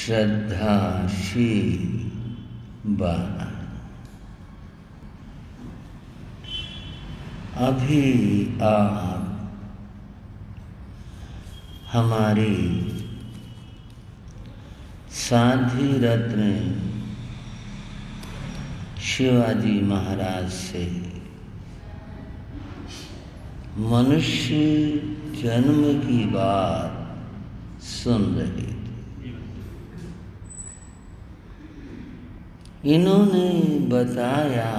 श्रद्धाशील बाला, अभी आप हमारी साध्वी रत्न शिवाजी महाराज से मनुष्य जन्म की बात सुन रहे थे। इन्होंने बताया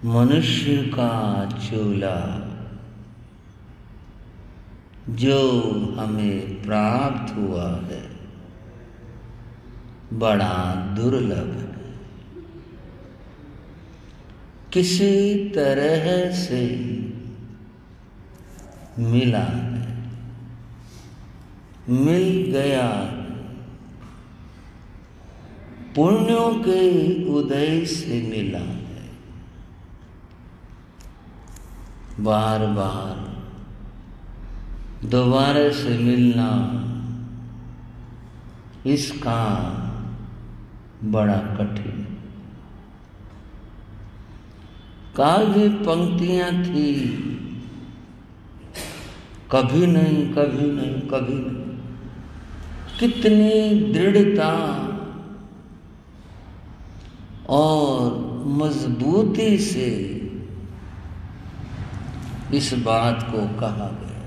मनुष्य का चोला जो हमें प्राप्त हुआ है बड़ा दुर्लभ है। किसी तरह से मिला है, मिल गया, पुण्यों के उदय से मिला है। बार बार दोबारा से मिलना इसका बड़ा कठिन। काव्य पंक्तियां थी, कभी नहीं, कभी नहीं, कभी नहीं। कितनी दृढ़ता और मजबूती से इस बात को कहा गया।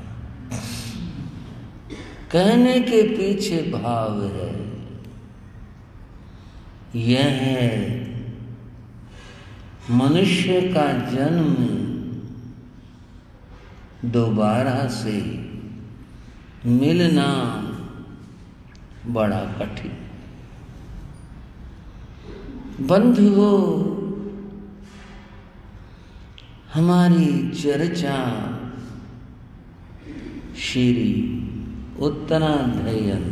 कहने के पीछे भाव है, यह है मनुष्य का जन्म दोबारा से मिलना बड़ा कठिन। बंधुओं, हमारी चर्चा श्री उत्तराध्ययन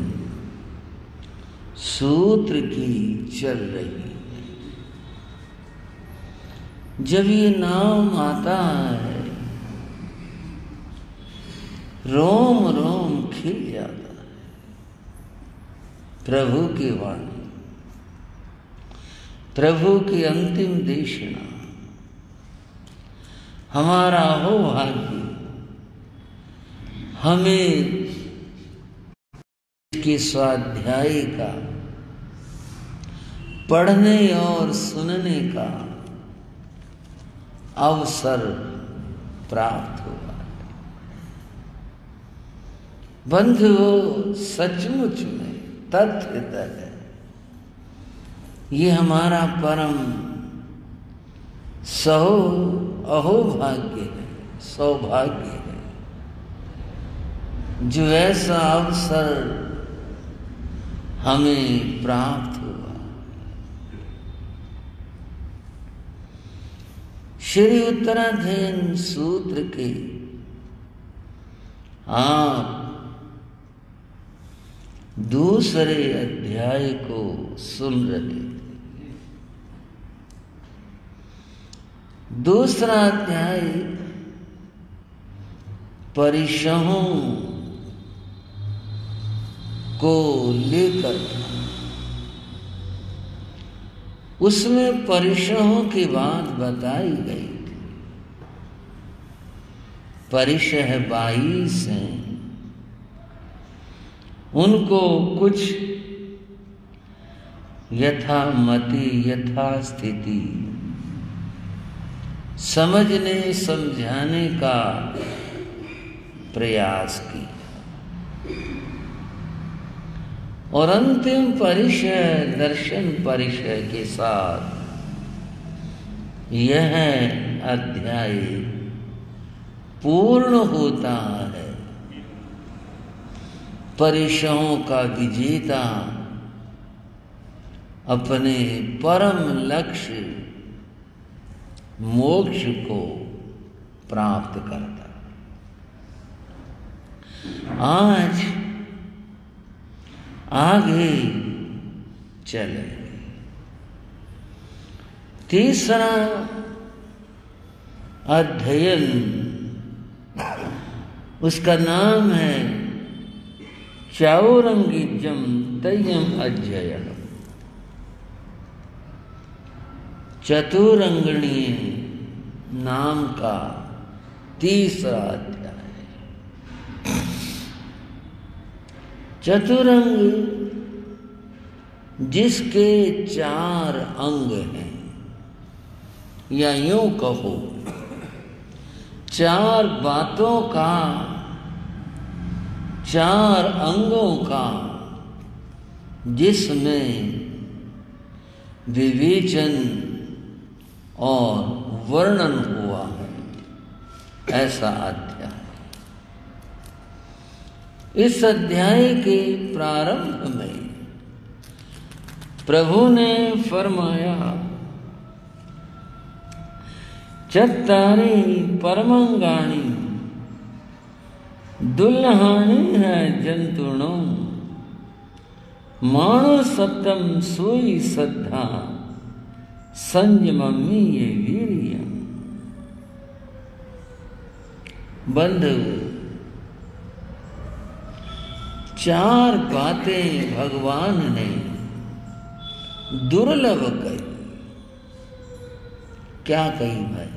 सूत्र की चल रही है। जब ये नाम आता है रोम रोम खिल जाता है। प्रभु की वाणी, प्रभु की अंतिम देशना, हमारा हो भाग्य हमें इसके स्वाध्याय का पढ़ने और सुनने का अवसर प्राप्त हुआ। बंधुओं, सचमुच में तथ्यतः ये हमारा परम अहोभाग्य है, सौभाग्य है, जो ऐसा अवसर हमें प्राप्त हुआ। श्री उत्तराध्ययन सूत्र के आप दूसरे अध्याय को सुन रहे थे। दूसरा अध्याय परिशहों को लेकर था। उसमें परिशहों की बात बताई गई थी। परिशह 22 हैं। उनको कुछ यथामति यथास्थिति समझने समझाने का प्रयास की और अंतिम परिचय दर्शन परिचय के साथ यह अध्याय पूर्ण होता है। परिचयों का विजेता अपने परम लक्ष्य मोक्ष को प्राप्त करता। आज आगे चले। तीसरा अध्ययन, उसका नाम है चाउरंगिजम तय्यम अध्ययन। चतुरंगणी नाम का तीसरा अध्याय। चतुरंग जिसके 4 अंग हैं, या यूं कहो 4 बातों का, 4 अंगों का, जिसमें विवेचन और वर्णन हुआ है, ऐसा अध्याय। इस अध्याय के प्रारंभ में प्रभु ने फरमाया, चत्तारि परमंगाणी दुल्हानी है जंतुणों, मानो सत्यम सोई श्रद्धा, संयममी ये वीर्यम। बंधु, 4 बातें भगवान ने दुर्लभ कही। क्या कही भाई?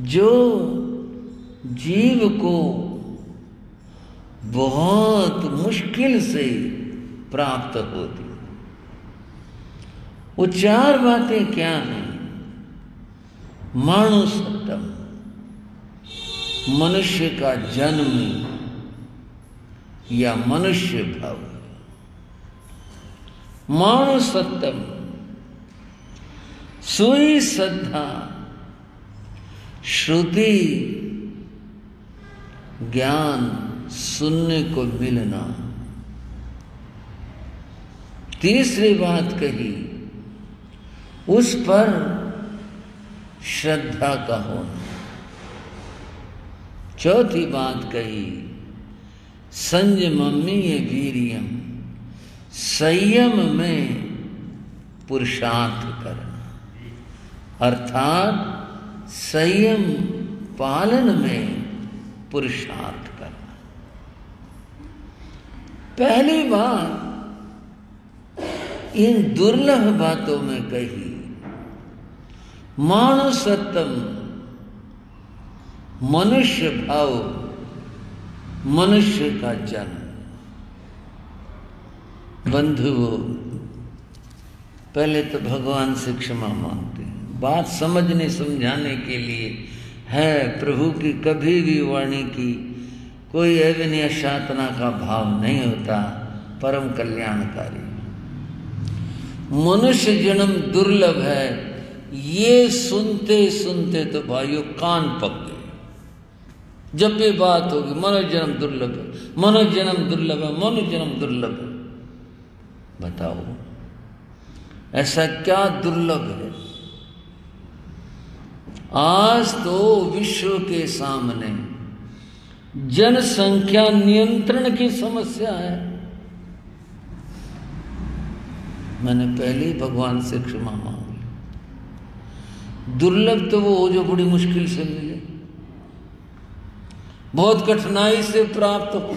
जो जीव को बहुत मुश्किल से प्राप्त होती। वो 4 बातें क्या हैं? मानु सत्यम, मनुष्य का जन्म या मनुष्य भाव। मानु सत्यम, सोई श्रद्धा, श्रुति ज्ञान सुनने को मिलना। तीसरी बात कही, उस पर श्रद्धा का होना। चौथी बात कही, संयममी ये वीर्यम, संयम में पुरुषार्थ करना, अर्थात संयम पालन में पुरुषार्थ करना। पहली बात इन दुर्लभ बातों में कही, मानु सत्यम, मनुष्य भाव, मनुष्य का जन्म। बंधुओं, पहले तो भगवान से क्षमा मांगते हैं। बात समझने समझाने के लिए है। प्रभु की कभी भी वाणी की कोई अविनय शातना का भाव नहीं होता, परम कल्याणकारी। मनुष्य जन्म दुर्लभ है, ये सुनते सुनते तो भाइयों कान पक गए। जब भी बात होगी मनुष्य जन्म दुर्लभ है, मनुष्य जन्म दुर्लभ है, मनुष्य जन्म दुर्लभ है। बताओ ऐसा क्या दुर्लभ है? आज तो विश्व के सामने जनसंख्या नियंत्रण की समस्या है। मैंने पहले ही भगवान से क्षमा मांगी। दुर्लभ तो वो हो जो बड़ी मुश्किल से मिले, बहुत कठिनाई से प्राप्त हो।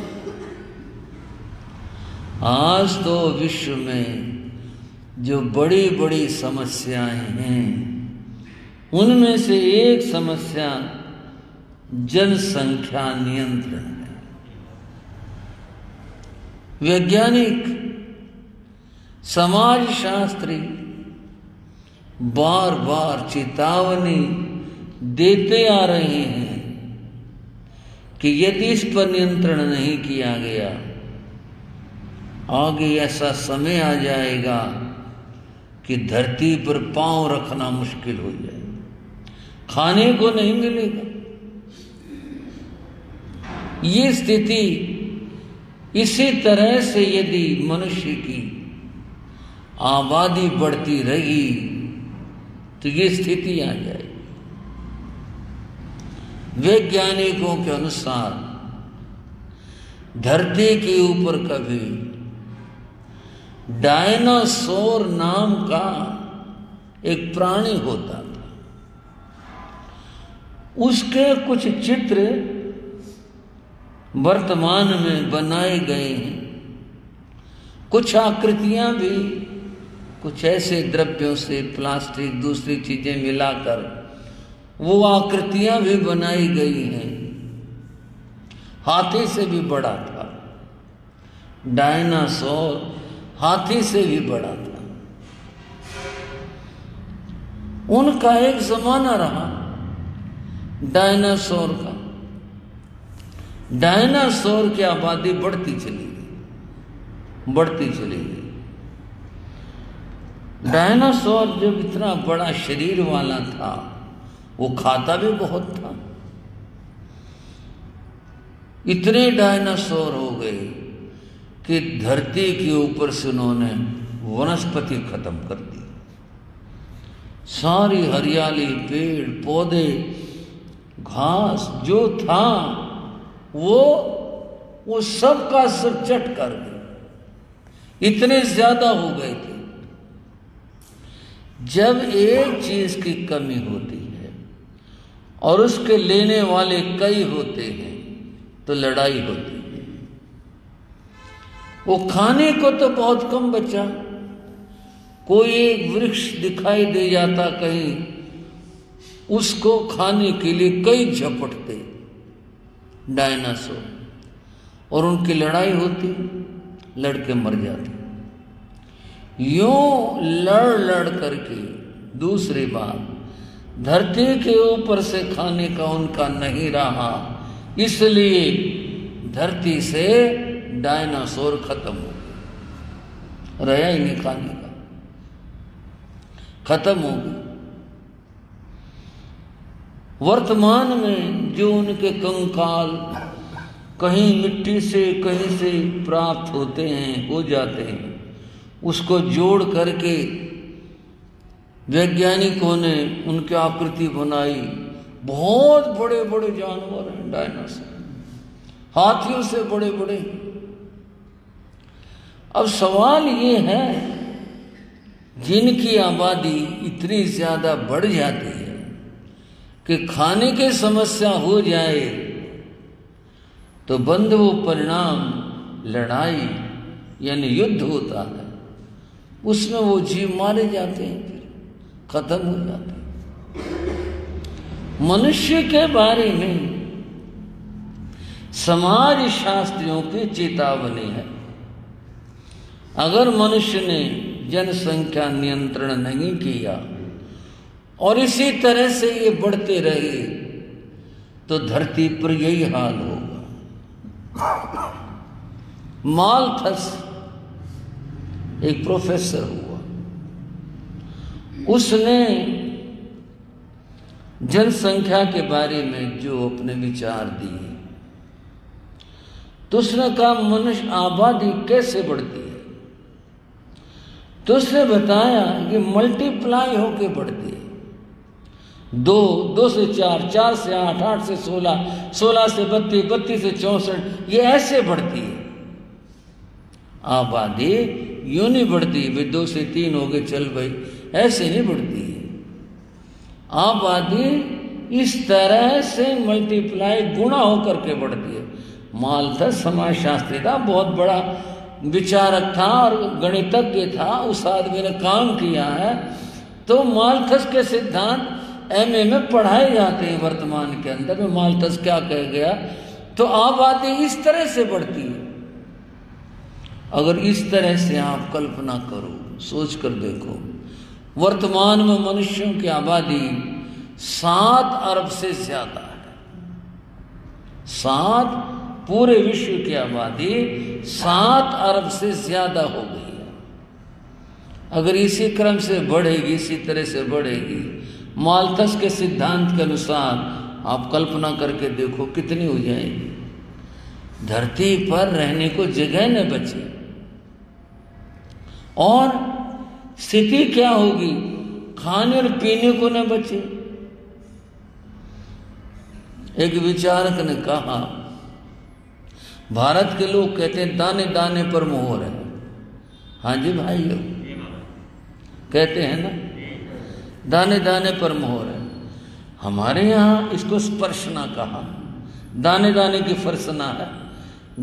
आज तो विश्व में जो बड़ी बड़ी समस्याएं हैं, उनमें से एक समस्या जनसंख्या नियंत्रण है। वैज्ञानिक, समाजशास्त्री बार बार चेतावनी देते आ रहे हैं कि यदि इस पर नियंत्रण नहीं किया गया, आगे ऐसा समय आ जाएगा कि धरती पर पांव रखना मुश्किल हो जाएगा, खाने को नहीं मिलेगा। ये स्थिति, इसी तरह से यदि मनुष्य की आबादी बढ़ती रही तो ये स्थिति आ जाएगी। वैज्ञानिकों के अनुसार धरती के ऊपर कभी डायनासोर नाम का एक प्राणी होता था। उसके कुछ चित्र वर्तमान में बनाए गए हैं। कुछ आकृतियां भी कुछ ऐसे द्रव्यों से, प्लास्टिक दूसरी चीजें मिलाकर वो आकृतियां भी बनाई गई हैं। हाथी से भी बड़ा था, डायनासोर हाथी से भी बड़ा था। उनका एक जमाना रहा डायनासोर का। डायनासोर की आबादी बढ़ती चली गई, बढ़ती चली गई। डायनासोर जब इतना बड़ा शरीर वाला था, वो खाता भी बहुत था। इतने डायनासोर हो गए कि धरती के ऊपर से उन्होंने वनस्पति खत्म कर दी। सारी हरियाली, पेड़ पौधे, घास जो था वो सब का सब चट कर गए। इतने ज्यादा हो गए थे। जब एक चीज की कमी होती है और उसके लेने वाले कई होते हैं तो लड़ाई होती है। वो खाने को तो बहुत कम बचा। कोई एक वृक्ष दिखाई दे जाता कहीं, उसको खाने के लिए कई झपटते डायनासोर, और उनकी लड़ाई होती, लड़के मर जाते। यूं लड़ लड़ करके दूसरी बार धरती के ऊपर से खाने का उनका नहीं रहा, इसलिए धरती से डायनासोर खत्म हो गए, रहा ही नहीं खाने का, खत्म हो गए। वर्तमान में जो उनके कंकाल कहीं मिट्टी से कहीं से प्राप्त होते हैं, हो जाते हैं, उसको जोड़ करके वैज्ञानिकों ने उनकी आकृति बनाई। बहुत बड़े बड़े जानवर हैं डायनासोर, हाथियों से बड़े बड़े। अब सवाल ये है, जिनकी आबादी इतनी ज्यादा बढ़ जाती है कि खाने की समस्या हो जाए तो बंद वो परिणाम लड़ाई यानी युद्ध होता है, उसमें वो जीव मारे जाते हैं, फिर खत्म हो जाते हैं। मनुष्य के बारे में समाज शास्त्रियों की चेतावनी है। अगर मनुष्य ने जनसंख्या नियंत्रण नहीं किया और इसी तरह से ये बढ़ते रहे तो धरती पर यही हाल होगा। मालथस एक प्रोफेसर हुआ, उसने जनसंख्या के बारे में जो अपने विचार दिए, तो उसने कहा मनुष्य आबादी कैसे बढ़ती है। तो उसने बताया कि मल्टीप्लाई होके बढ़ती है। 2 से 4, 4 से 8, 8 से 16, 16 से 32, 32 से 64, ये ऐसे बढ़ती है आबादी। यूं नहीं बढ़ती भाई 2 से 3 हो गए चल भाई, ऐसे नहीं बढ़ती है आबादी। इस तरह से मल्टीप्लाई गुणा होकर के बढ़ती है। मालथस समाजशास्त्री था, बहुत बड़ा विचारक था और गणितज्ञ था, उस आदमी ने काम किया है। तो मालथस के सिद्धांत एमए में पढ़ाए जाते हैं वर्तमान के अंदर में। मालथस क्या कह गया, तो आबादी इस तरह से बढ़ती है। अगर इस तरह से आप कल्पना करो, सोच कर देखो, वर्तमान में मनुष्यों की आबादी 7 अरब से ज्यादा है। 7, पूरे विश्व की आबादी 7 अरब से ज्यादा हो गई है। अगर इसी क्रम से बढ़ेगी, इसी तरह से बढ़ेगी, मालथस के सिद्धांत के अनुसार आप कल्पना करके देखो कितनी हो जाएगी। धरती पर रहने को जगह न बचे और स्थिति क्या होगी, खाने और पीने को न बचे। एक विचारक ने कहा, भारत के लोग कहते हैं दाने दाने पर मोहर है। हाँ जी भाई, कहते हैं ना, दाने दाने पर मोहर है। हमारे यहाँ इसको स्पर्शना कहा, दाने दाने की फर्शना है।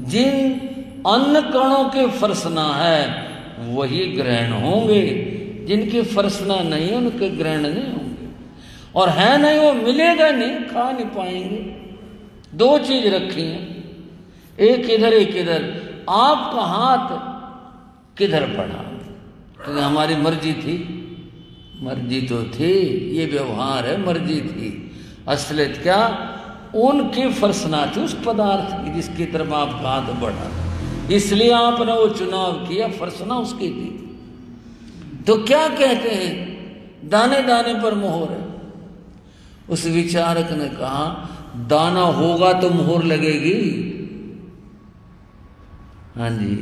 जिन अन्न कणों के फरसना है वही ग्रहण होंगे, जिनके फरसना नहीं उनके ग्रहण नहीं होंगे। और है नहीं वो मिलेगा नहीं, खा नहीं पाएंगे। दो चीज रखी हैं, एक इधर एक इधर। आपका हाथ किधर बढ़ा? क्योंकि हमारी मर्जी थी, मर्जी तो थी, ये व्यवहार है, मर्जी थी। असलियत क्या? उनकी फरसना थी उस पदार्थ की जिसकी तरफ आपका हाथ बढ़ा, इसलिए आपने वो चुनाव किया, फरसना उसकी थी। तो क्या कहते हैं? दाने दाने पर मोहर है। उस विचारक ने कहा दाना होगा तो मोहर लगेगी। हाँ जी,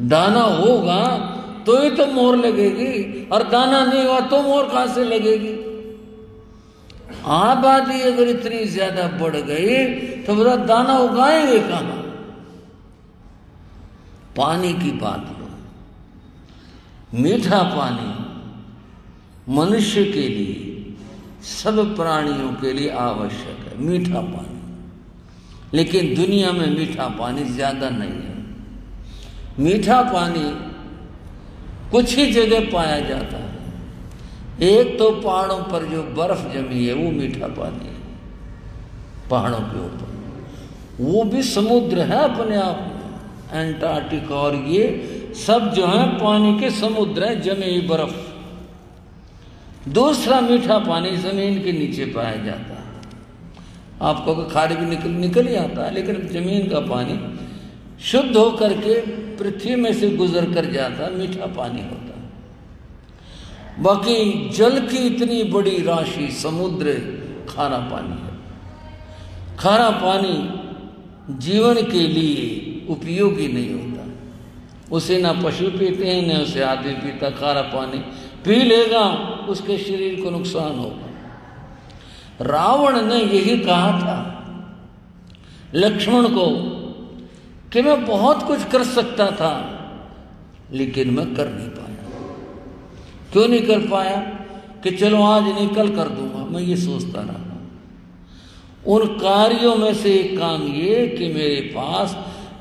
दाना होगा तो ही तो मोहर लगेगी, और दाना नहीं हुआ तो मोहर कहां से लगेगी? आबादी अगर इतनी ज्यादा बढ़ गई तो बता दाना उगाएंगे कहां? पानी की बात लो, मीठा पानी मनुष्य के लिए, सब प्राणियों के लिए आवश्यक है, मीठा पानी। लेकिन दुनिया में मीठा पानी ज्यादा नहीं है। मीठा पानी कुछ ही जगह पाया जाता है। एक तो पहाड़ों पर जो बर्फ जमी है वो मीठा पानी है, पहाड़ों के ऊपर। वो भी समुद्र है अपने आप में, एंटार्क्टिका और ये सब जो है पानी के समुद्र है, जमे हुई बर्फ। दूसरा मीठा पानी जमीन के नीचे पाया जाता है। आपको खारी भी निकल ही आता है, लेकिन जमीन का पानी शुद्ध होकर के पृथ्वी में से गुजर कर जाता है, मीठा पानी होता है। बाकी जल की इतनी बड़ी राशि समुद्र खारा पानी है। खारा पानी जीवन के लिए उपयोगी नहीं होता, उसे ना पशु पीते हैं न उसे आदमी पीता। खारा पानी पी लेगा उसके शरीर को नुकसान होगा। रावण ने यही कहा था लक्ष्मण को कि मैं बहुत कुछ कर सकता था लेकिन मैं कर नहीं पाया। क्यों नहीं कर पाया? कि चलो आज नहीं कल कर दूंगा, मैं ये सोचता रहा। उन कार्यों में से एक काम ये कि मेरे पास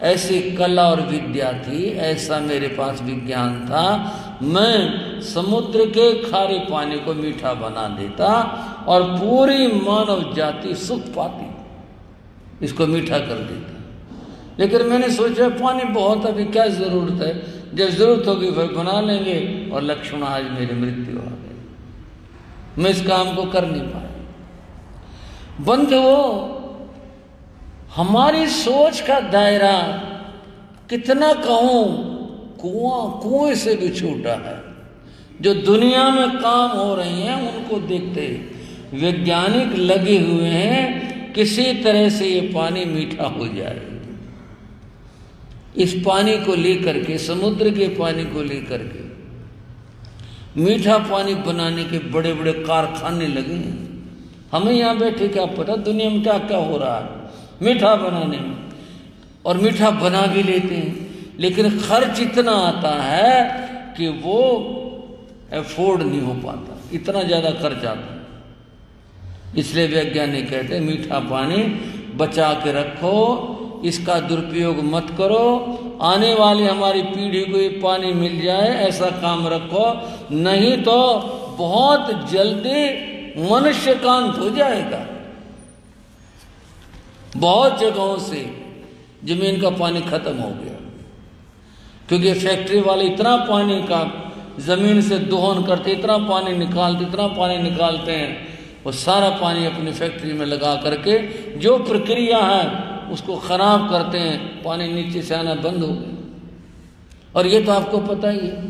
ऐसी कला और विद्या थी, ऐसा मेरे पास विज्ञान था, मैं समुद्र के खारे पानी को मीठा बना देता और पूरी मानव जाति सुख पाती, इसको मीठा कर देता। लेकिन मैंने सोचा पानी बहुत, अभी क्या जरूरत है, जब जरूरत होगी फिर बना लेंगे। और लक्ष्मण आज मेरी मृत्यु आ गई, मैं इस काम को कर नहीं पाया। बंधुओं, हमारी सोच का दायरा कितना कहूं, कुएं से भी छोटा है। जो दुनिया में काम हो रहे हैं उनको देखते वैज्ञानिक लगे हुए हैं किसी तरह से ये पानी मीठा हो जाए। इस पानी को लेकर के, समुद्र के पानी को लेकर के मीठा पानी बनाने के बड़े बड़े कारखाने लगे हैं। हमें यहाँ बैठे क्या पता दुनिया में क्या क्या हो रहा है मीठा बनाने में, और मीठा बना भी लेते हैं, लेकिन खर्च इतना आता है कि वो अफोर्ड नहीं हो पाता, इतना ज़्यादा खर्च आता है। इसलिए वैज्ञानिक कहते हैं मीठा पानी बचा के रखो, इसका दुरुपयोग मत करो, आने वाली हमारी पीढ़ी को ये पानी मिल जाए ऐसा काम रखो, नहीं तो बहुत जल्दी मनुष्य का अंत हो जाएगा। बहुत जगहों से जमीन का पानी खत्म हो गया क्योंकि फैक्ट्री वाले इतना पानी का जमीन से दोहन करते, इतना पानी निकालते हैं, वो सारा पानी अपनी फैक्ट्री में लगा करके जो प्रक्रिया है उसको खराब करते हैं, पानी नीचे से आना बंद हो गया। और ये तो आपको पता ही है,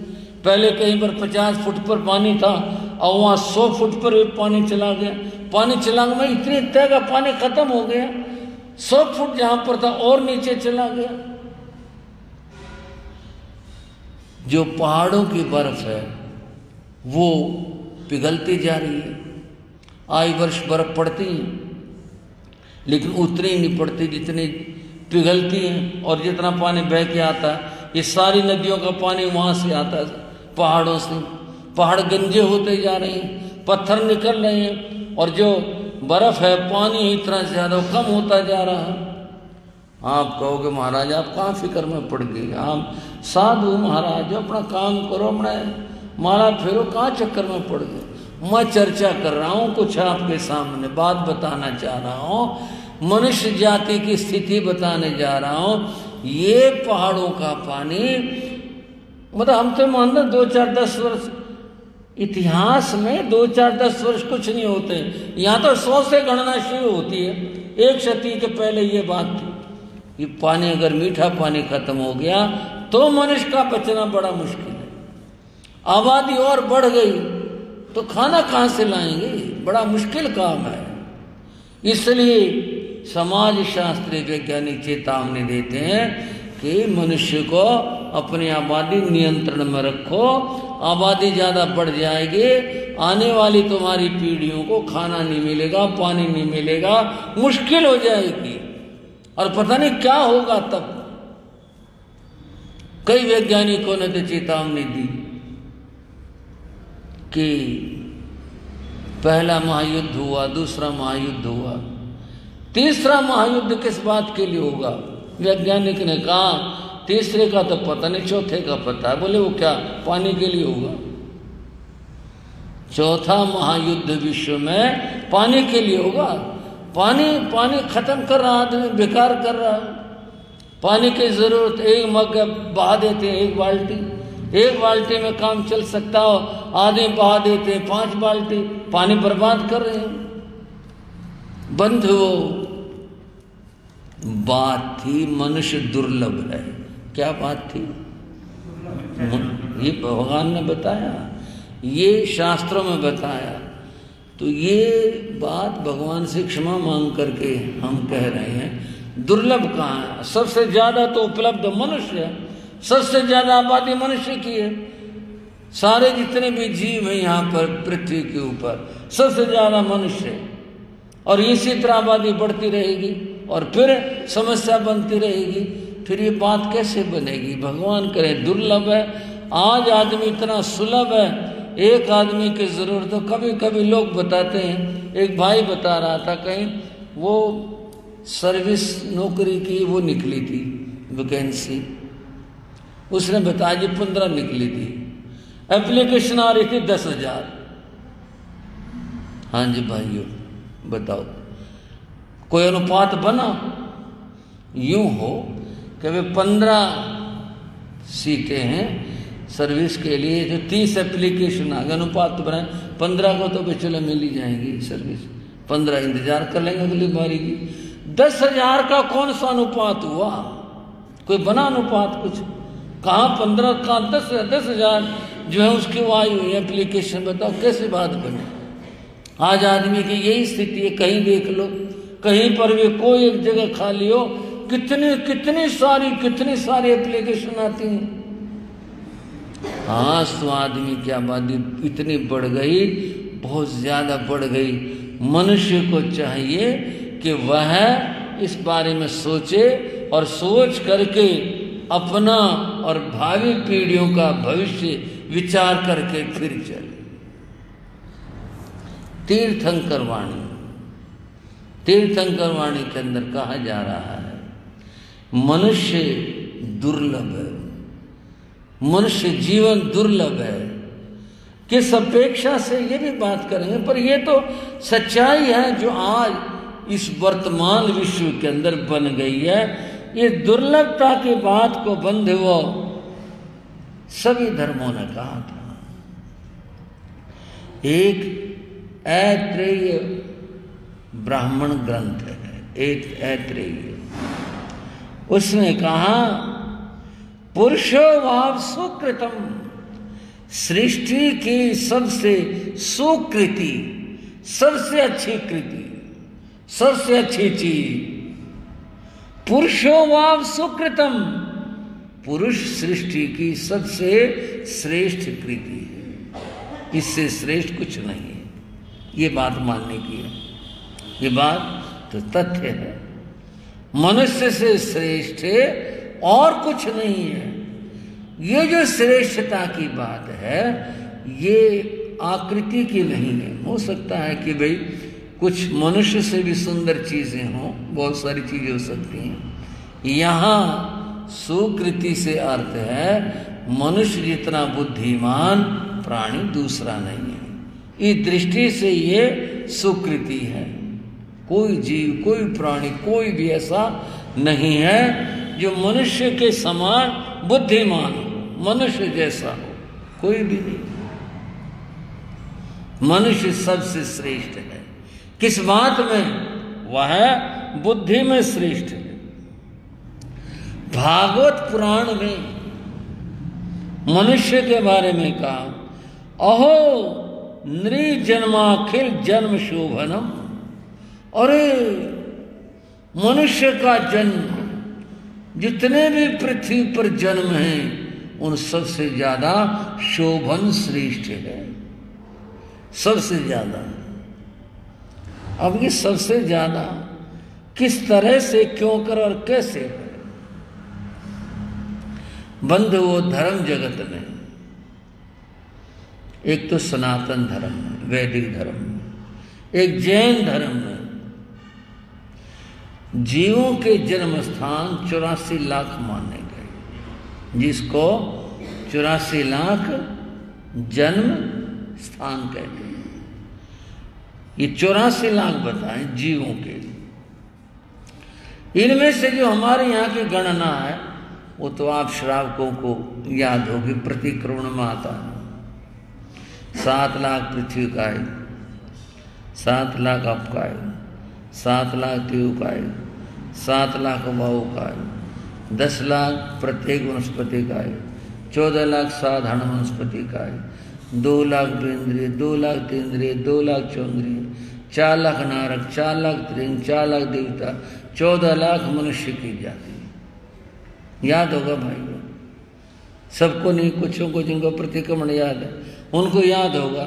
पहले कहीं पर 50 फुट पर पानी था और वहाँ 100 फुट पर भी पानी चला गया। पानी चला गया, इतनी तय का पानी खत्म हो गया, 100 फुट जहां पर था और नीचे चला गया। जो पहाड़ों की बर्फ है वो पिघलती जा रही है, आए वर्ष बर्फ पड़ती है लेकिन उतनी नहीं पड़ती जितनी पिघलती है। और जितना पानी बह के आता है, ये सारी नदियों का पानी वहां से आता है पहाड़ों से। पहाड़ गंजे होते जा रहे हैं, पत्थर निकल रहे हैं, और जो बर्फ है पानी इतना ज्यादा कम होता जा रहा है। आप कहोगे महाराज आप कहाँ फिक्र में पड़ गए, आप साधु महाराज अपना काम करो, अपना माला फेरो, कहाँ चक्कर में पड़ गए। मैं चर्चा कर रहा हूँ, कुछ आपके सामने बात बताना चाह रहा हूँ, मनुष्य जाति की स्थिति बताने जा रहा हूँ। ये पहाड़ों का पानी, मतलब हम तो मानते 2-4-10 वर्ष, इतिहास में 2-4-10 वर्ष कुछ नहीं होते, यहाँ तो 100 से गणना शुरू होती है। एक शती के पहले ये बात थी कि पानी, अगर मीठा पानी खत्म हो गया तो मनुष्य का बचना बड़ा मुश्किल है। आबादी और बढ़ गई तो खाना कहाँ से लाएंगे, बड़ा मुश्किल काम है। इसलिए समाज शास्त्री वैज्ञानिक चेतावनी देते हैं कि मनुष्य को अपनी आबादी नियंत्रण में रखो, आबादी ज़्यादा बढ़ जाएगी, आने वाली तुम्हारी पीढ़ियों को खाना नहीं मिलेगा, पानी नहीं मिलेगा, मुश्किल हो जाएगी और पता नहीं क्या होगा तब। कई वैज्ञानिकों ने तो चेतावनी दी कि पहला महायुद्ध हुआ, दूसरा महायुद्ध हुआ, तीसरा महायुद्ध किस बात के लिए होगा। वैज्ञानिक ने कहा तीसरे का तो पता नहीं, चौथे का पता है। बोले वो क्या, पानी के लिए होगा। चौथा महायुद्ध विश्व में पानी के लिए होगा। पानी खत्म कर रहा आदमी, बेकार कर रहा। पानी की जरूरत, एक मग बहा देते हैं, एक बाल्टी में काम चल सकता हो, आदमी बहा देते हैं 5 बाल्टी, पानी बर्बाद कर रहे हैं। बंधुओं, बात थी मनुष्य दुर्लभ है। क्या बात थी? ये भगवान ने बताया, ये शास्त्रों में बताया। तो ये बात भगवान से क्षमा मांग करके हम कह रहे हैं। दुर्लभ कहाँ है? सबसे ज्यादा तो उपलब्ध मनुष्य है, सबसे ज्यादा आबादी मनुष्य की है। सारे जितने भी जीव हैं यहाँ पर पृथ्वी के ऊपर, सबसे ज्यादा मनुष्य है। और इसी तरह आबादी बढ़ती रहेगी और फिर समस्या बनती रहेगी। फिर ये बात कैसे बनेगी? भगवान करे, दुर्लभ है। आज आदमी इतना सुलभ है, एक आदमी की जरूरत हो। कभी कभी लोग बताते हैं, एक भाई बता रहा था कहीं वो सर्विस नौकरी की वो निकली थी वैकेंसी, उसने बताया जी 15 निकली थी, एप्लीकेशन आ रही थी 10,000। हाँ जी भाइयों बताओ, कोई अनुपात बना? यूं हो कि वे 15 सीटें हैं सर्विस के लिए, जो 30 एप्लीकेशन आ गए, अनुपात तो बनाए 15 को तो चलो मिल ही जाएंगी सर्विस, 15 इंतजार कर लेंगे अगली बारी की। 10,000 का कौन सा अनुपात हुआ? कोई बना अनुपात कुछ? कहाँ 15 का 10,000 जो है उसकी वो आई हुई एप्लीकेशन। बताओ कैसी बात बनी? आज आदमी की यही स्थिति है। कहीं देख लो, कहीं पर भी कोई एक जगह खाली हो, कितनी सारी एप्लीकेशन आती हैं। आज तो आदमी की आबादी इतनी बढ़ गई, बहुत ज्यादा बढ़ गई। मनुष्य को चाहिए कि वह इस बारे में सोचे और सोच करके अपना और भावी पीढ़ियों का भविष्य विचार करके फिर चले। तीर्थंकर वाणी के अंदर कहा जा रहा है मनुष्य दुर्लभ है, मनुष्य जीवन दुर्लभ है। किस अपेक्षा से ये भी बात करेंगे, पर ये तो सच्चाई है जो आज इस वर्तमान विश्व के अंदर बन गई है। ये दुर्लभता की बात को बंधुओं सभी धर्मों ने कहा था। एक ऐत्रेय ब्राह्मण ग्रंथ है, एक ऐत्रेय, उसने कहा पुरुषो भाव सुकृतम, सृष्टि की सबसे सुकृति, सबसे अच्छी कृति, सबसे अच्छी चीज पुरुषो भाव सुकृतम, पुरुष सृष्टि की सबसे श्रेष्ठ कृति है, इससे श्रेष्ठ कुछ नहीं है। ये बात मानने की है, ये बात तो तथ्य है। मनुष्य से श्रेष्ठ और कुछ नहीं है। ये जो श्रेष्ठता की बात है ये आकृति की नहीं है। हो सकता है कि भाई कुछ मनुष्य से भी सुंदर चीजें हों, बहुत सारी चीजें हो सकती हैं, यहाँ सुकृति से अर्थ है मनुष्य जितना बुद्धिमान प्राणी दूसरा नहीं है। इस दृष्टि से ये सुकृति है। कोई जीव, कोई प्राणी, कोई भी ऐसा नहीं है जो मनुष्य के समान बुद्धिमान हो, मनुष्य जैसा हो, कोई भी नहीं। मनुष्य सबसे श्रेष्ठ है। किस बात में? वह बुद्धि में श्रेष्ठ है। भागवत पुराण में मनुष्य के बारे में कहा, अहो नृजन्माखिल जन्म शोभनम। अरे मनुष्य का जन्म, जितने भी पृथ्वी पर जन्म हैं उन सबसे ज्यादा शोभन श्रेष्ठ है, सबसे ज्यादा। अब ये सबसे ज्यादा किस तरह से, क्यों कर और कैसे है? बंधु वो धर्म जगत में एक तो सनातन धर्म है, वैदिक धर्म में, एक जैन धर्म में जीवों के जन्म स्थान 84 लाख माने गए, जिसको 84 लाख जन्म स्थान कहते हैं। ये 84 लाख बताएं जीवों के। इनमें से जो हमारे यहाँ की गणना है वो तो आप श्रावकों को याद होगी, प्रतिक्रमण में आता है। 7 लाख पृथ्वी का है, 7 लाख आपका है, 7 लाख देव का है, 7 लाख वायु का है, 10 लाख प्रत्येक वनस्पति का है, 14 लाख साधारण वनस्पति का है, 2 लाख बेंद्रिय, 2 लाख तेंद्रिय, 2 लाख चौंद्रिय, 4 लाख नारक, 4 लाख त्रिंग, 4 लाख देवता, 14 लाख मनुष्य की जाति। याद होगा भाइयों, सबको नहीं, कुछों को जिनको प्रतिक्रमण याद है उनको याद होगा।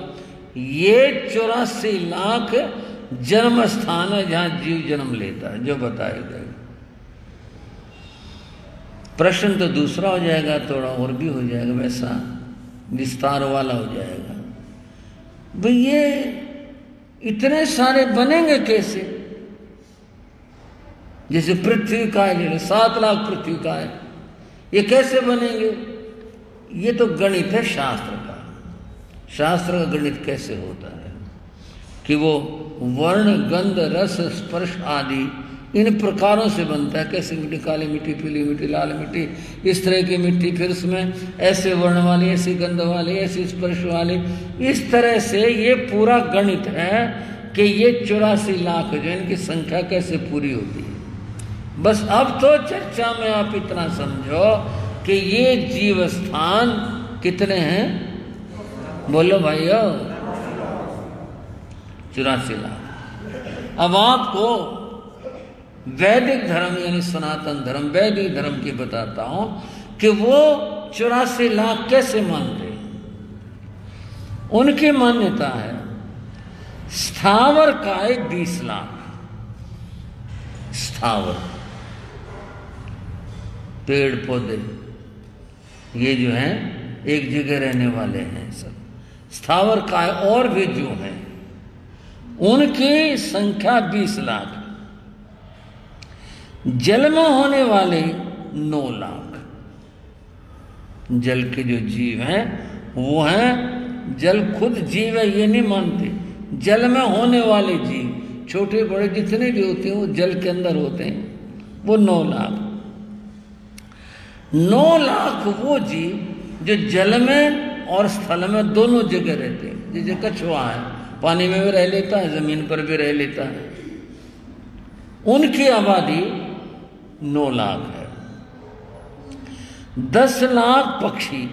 ये 84 लाख जन्म स्थान है जहां जीव जन्म लेता है, जो बताए गए। प्रश्न तो दूसरा हो जाएगा, थोड़ा और भी हो जाएगा, वैसा विस्तार वाला हो जाएगा। भाई ये इतने सारे बनेंगे कैसे? जैसे पृथ्वी का है, जैसे 7 लाख पृथ्वी का है, ये कैसे बनेंगे? ये तो गणित है शास्त्र का। शास्त्र का गणित कैसे होता है कि वो वर्ण, गंध, रस, स्पर्श आदि इन प्रकारों से बनता है। कैसे मिट्टी, काली मिट्टी, पीली मिट्टी, लाल मिट्टी, इस तरह की मिट्टी, फिर उसमें ऐसे वर्ण वाली, ऐसी गंध वाली, ऐसी स्पर्श वाली, इस तरह से ये पूरा गणित है कि ये 84 लाख जो इनकी संख्या कैसे पूरी होती है। बस अब तो चर्चा में आप इतना समझो कि ये जीव स्थान कितने हैं? बोलो भाइयों, 84 लाख। अब आपको वैदिक धर्म यानी सनातन धर्म, वैदिक धर्म की बताता हूं कि वो 84 लाख कैसे मानते हैं। उनकी मान्यता है स्थावर काय 20 लाख। स्थावर पेड़ पौधे ये जो हैं एक जगह रहने वाले हैं सब। स्थावर काय और भी जो हैं उनकी संख्या 20 लाख। जल में होने वाले 9 लाख। जल के जो जीव हैं वो हैं, जल खुद जीव है ये नहीं मानते, जल में होने वाले जीव छोटे बड़े जितने भी होते हैं वो जल के अंदर होते हैं, वो 9 लाख। 9 लाख वो जीव जो जल में और स्थल में दोनों जगह रहते हैं। जैसे कछुआ है, पानी में भी रह लेता है, जमीन पर भी रह लेता है। उनकी आबादी 9 लाख है। 10 लाख पक्षी,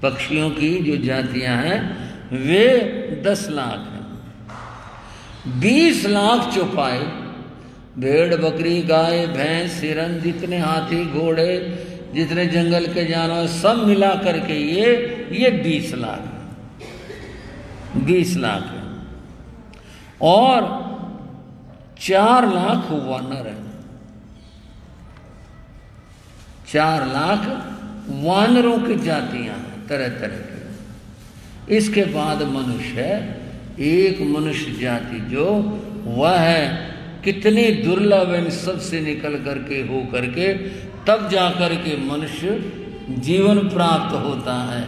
पक्षियों की जो जातियां हैं वे 10 लाख हैं। 20 लाख चौपाई, भेड़, बकरी, गाय, भैंस, हिरन, जितने हाथी, घोड़े, जितने जंगल के जानवर सब मिला करके ये 20 लाख, 20 लाख है। और 4 लाख वानर है। 4 लाख वानरों की जातियां हैं तरह तरह की। इसके बाद मनुष्य है, एक मनुष्य जाति जो वह है कितनी दुर्लभ इन सब से निकल करके हो करके तब जा करके मनुष्य जीवन प्राप्त होता है।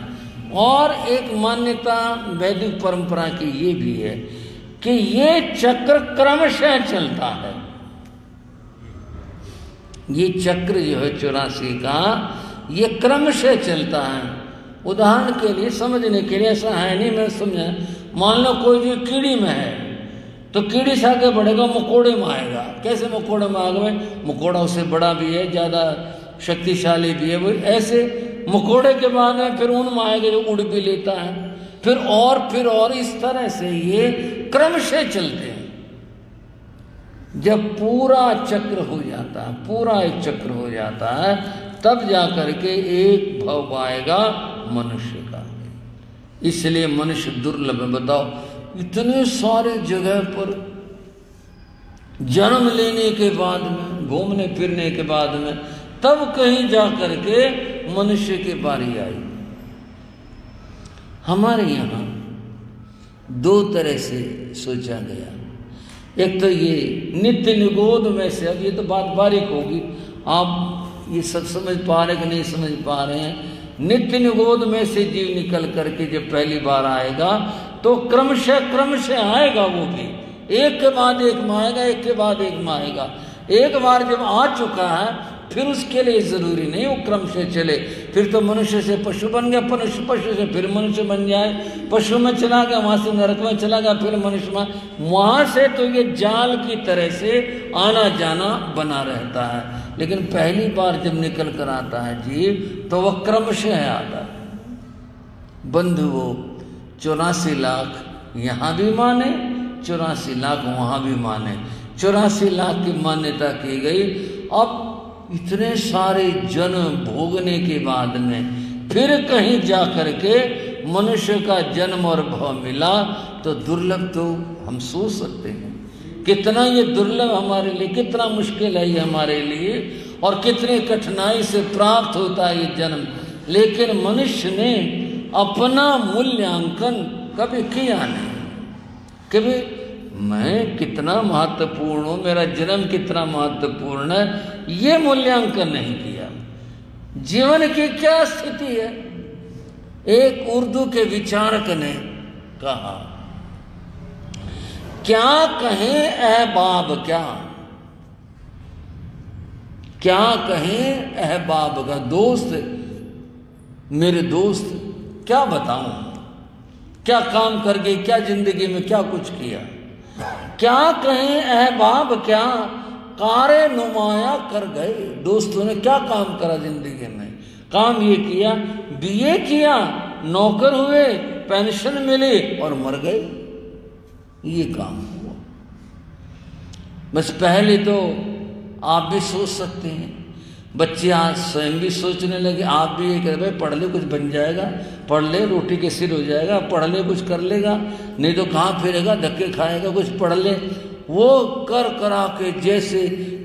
और एक मान्यता वैदिक परंपरा की ये भी है कि ये चक्र क्रमशः चलता है। ये चक्र जो है 84 का, ये क्रमशः चलता है। उदाहरण के लिए समझने के लिए, ऐसा है नहीं मैं समझा, मान लो कोई जो कीड़ी में है तो कीड़ी से आगे बढ़ेगा, मकोड़े में आएगा। कैसे मकोड़े में आएगा? मकोड़ा उससे बड़ा भी है, ज़्यादा शक्तिशाली भी है, वो ऐसे मकोड़े के बाद में फिर ऊन में आएगा जो उड़ भी लेता है, फिर और इस तरह से ये क्रमशः चलते हैं। जब पूरा चक्र हो जाता है, पूरा एक चक्र हो जाता है, तब जा करके एक भव आएगा मनुष्य का। इसलिए मनुष्य दुर्लभ है। बताओ, इतने सारे जगह पर जन्म लेने के बाद में, घूमने फिरने के बाद में, तब कहीं जा करके मनुष्य की बारी आई। हमारे यहाँ दो तरह से सोचा गया। एक तो ये नित्य निगोद में से, अब ये तो बात बारीक होगी, आप ये सब समझ पा रहे कि नहीं समझ पा रहे हैं। नित्य निगोद में से जीव निकल करके जब पहली बार आएगा तो क्रमशः आएगा, वो भी एक के बाद एक में आएगा, एक के बाद एक में आएगा। एक बार जब आ चुका है फिर उसके लिए जरूरी नहीं वो क्रम से चले। फिर तो मनुष्य से पशु बन गया, पशु से फिर मनुष्य बन जाए, पशु में चला गया, वहां से नरक में चला गया, फिर मनुष्य में, वहां से तो ये जाल की तरह से आना जाना बना रहता है। लेकिन पहली बार जब निकल कर आता है जीव तो वह क्रमशः आता है। बंधुओं, 84 लाख यहाँ भी माने, 84 लाख वहाँ भी माने, 84 लाख की मान्यता की गई। अब इतने सारे जन्म भोगने के बाद में फिर कहीं जा करके मनुष्य का जन्म और भव मिला तो दुर्लभ तो हम सोच सकते हैं कितना ये दुर्लभ हमारे लिए, कितना मुश्किल है ये हमारे लिए, और कितनी कठिनाई से प्राप्त होता है ये जन्म। लेकिन मनुष्य ने अपना मूल्यांकन कभी किया नहीं, कभी मैं कितना महत्वपूर्ण हूँ, मेरा जन्म कितना महत्वपूर्ण है, ये मूल्यांकन नहीं किया। जीवन की क्या स्थिति है? एक उर्दू के विचारक ने कहा, क्या कहें अहबाब, क्या कहें अहबाब का दोस्त, मेरे दोस्त क्या बताऊं, क्या काम कर गए, क्या जिंदगी में क्या कुछ किया। क्या कहें अहबाब, क्या कारे नुमाया कर गए। दोस्तों ने क्या काम करा जिंदगी में? काम ये किया, बीए किया, नौकर हुए, पेंशन मिली और मर गए, ये काम हुआ। बस पहले तो आप भी सोच सकते हैं, बच्चे आज स्वयं भी सोचने लगे, आप भी ये कह रहे पढ़ ले कुछ बन जाएगा, पढ़ ले रोटी के सिर हो जाएगा, पढ़ ले कुछ कर लेगा, नहीं तो कहाँ फिरेगा, धक्के खाएगा, कुछ पढ़ ले। वो कर करा के, जैसे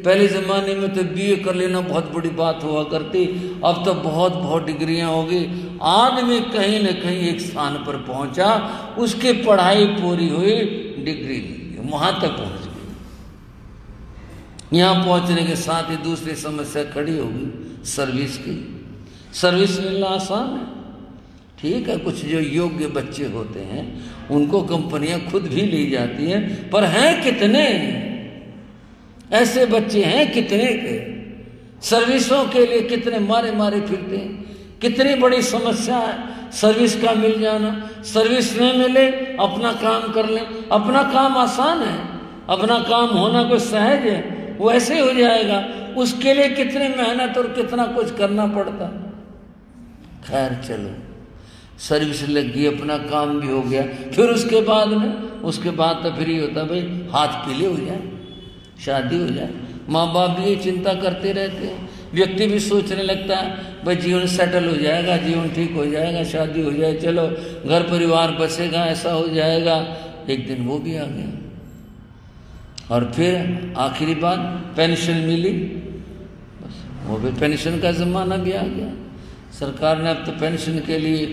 पहले ज़माने में तो बीए कर लेना बहुत बड़ी बात हुआ करती, अब तो बहुत डिग्रियां होगी। आदमी कहीं न कहीं एक स्थान पर पहुंचा, उसकी पढ़ाई पूरी हुई, डिग्री ली, वहां तक पहुंच गई। यहाँ पहुंचने के साथ ही दूसरी समस्या खड़ी होगी, सर्विस की। सर्विस मिलना आसान है, ठीक है, कुछ जो योग्य बच्चे होते हैं उनको कंपनियां खुद भी ली जाती हैं, पर हैं कितने ऐसे बच्चे हैं, कितने के सर्विसों के लिए कितने मारे फिरते हैं। कितनी बड़ी समस्या है सर्विस का मिल जाना। सर्विस में मिले, अपना काम कर लें, अपना काम आसान है, अपना काम होना कोई सहज है, वो ऐसे हो जाएगा। उसके लिए कितनी मेहनत और कितना कुछ करना पड़ता। खैर चलो, सर्विस लग गई, अपना काम भी हो गया। फिर उसके बाद तो फिर ये होता भाई हाथ पीले हो जाए, शादी हो जाए। माँ बाप भी ये चिंता करते रहते हैं, व्यक्ति भी सोचने लगता है भाई जीवन सेटल हो जाएगा, जीवन ठीक हो जाएगा, शादी हो जाए, चलो घर परिवार बसेगा, ऐसा हो जाएगा। एक दिन वो भी आ गया और फिर आखिरी बात पेंशन मिली, बस वो भी पेंशन का ज़माना भी आ गया। सरकार ने अब तो पेंशन के लिए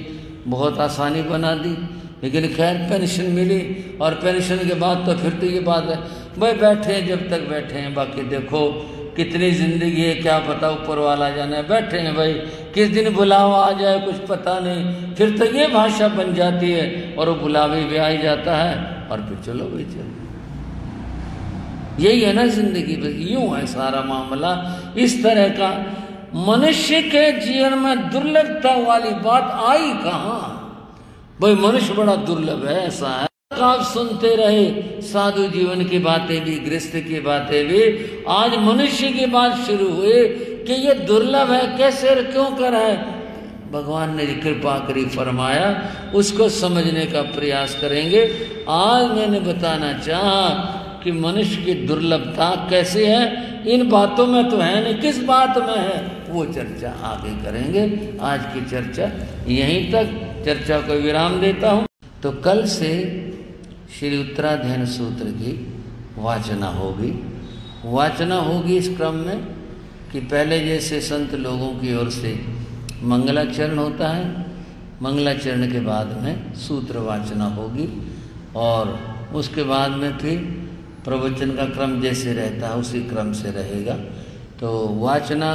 बहुत आसानी बना दी, लेकिन खैर पेंशन मिली। और पेंशन के बाद तो फिर तो ये बात है भाई बैठे हैं जब तक बैठे हैं, बाकी देखो कितनी जिंदगी है, क्या पता ऊपर वाला जाना है। बैठे हैं भाई, किस दिन बुलावा आ जाए कुछ पता नहीं, फिर तो ये भाषा बन जाती है और वो बुलावे भी आ ही जाता है और फिर चलो भाई चलो। यही है ना जिंदगी, बस यूं है सारा मामला। इस तरह का मनुष्य के जीवन में दुर्लभता वाली बात आई कहाँ? भाई मनुष्य बड़ा दुर्लभ है, ऐसा है। आप सुनते रहे साधु जीवन की बातें भी, गृहस्थ की बातें भी, आज मनुष्य की बात शुरू हुई कि ये दुर्लभ है, कैसे और क्यों कर है। भगवान ने कृपा करी फरमाया, उसको समझने का प्रयास करेंगे। आज मैंने बताना चाहा कि मनुष्य की दुर्लभता कैसे है, इन बातों में तो है नहीं, किस बात में है वो चर्चा आगे करेंगे। आज की चर्चा यहीं तक, चर्चा को विराम देता हूँ। तो कल से श्री उत्तराध्ययन सूत्र की वाचना होगी। वाचना होगी इस क्रम में कि पहले जैसे संत लोगों की ओर से मंगलाचरण होता है, मंगलाचरण के बाद में सूत्र वाचना होगी और उसके बाद में फिर प्रवचन का क्रम जैसे रहता है उसी क्रम से रहेगा। तो वाचना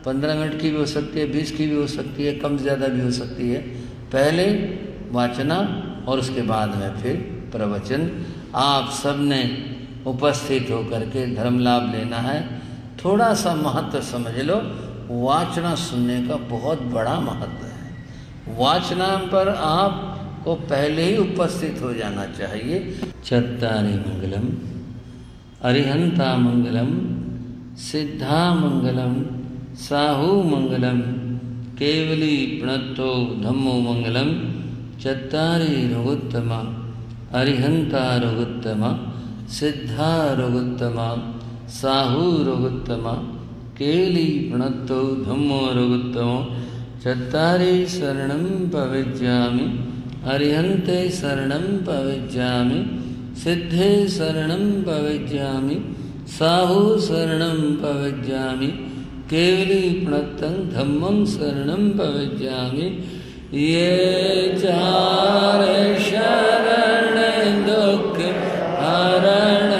15 मिनट की भी हो सकती है, 20 की भी हो सकती है, कम ज़्यादा भी हो सकती है। पहले वाचना और उसके बाद में फिर प्रवचन। आप सब ने उपस्थित होकर के धर्म लाभ लेना है। थोड़ा सा महत्व समझ लो, वाचना सुनने का बहुत बड़ा महत्व है। वाचना पर आपको पहले ही उपस्थित हो जाना चाहिए। चत्तारि मंगलम अरिहंता मंगलम सिद्धा मंगलम साहू मंगलम केवली प्रणतो धम्मो मंगलम चत्तारि रघुत्तमा अरिहंता रघुत्तमा सिद्धा रघुत्तमा साहू रघुत्तमा केली प्रणतो धम्मो रघुत्तमो चत्तारि शरणं पविज्यामि अरिहन्ते शरणं पविज्यामि सिद्धे शरणं पविज्यामि साहू शरणं पविज्यामि केवली प्रणतं धम्मं शरणं पविज्यामि। ये चार शरण दुख हरण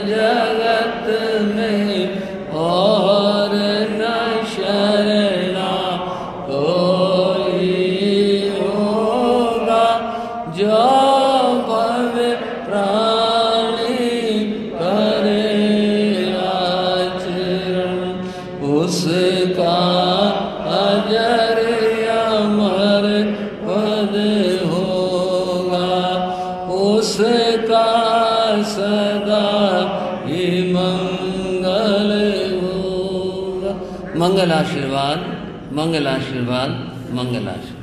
जगत में और न शरणा कोई होगा। जो भव प्राणी करे आचरण उसका अजर अमर पद होगा, उसका सदा ही मंगल होगा। मंगल आशीर्वाद, मंगल आशीर्वाद, मंगल आशीर्वाद।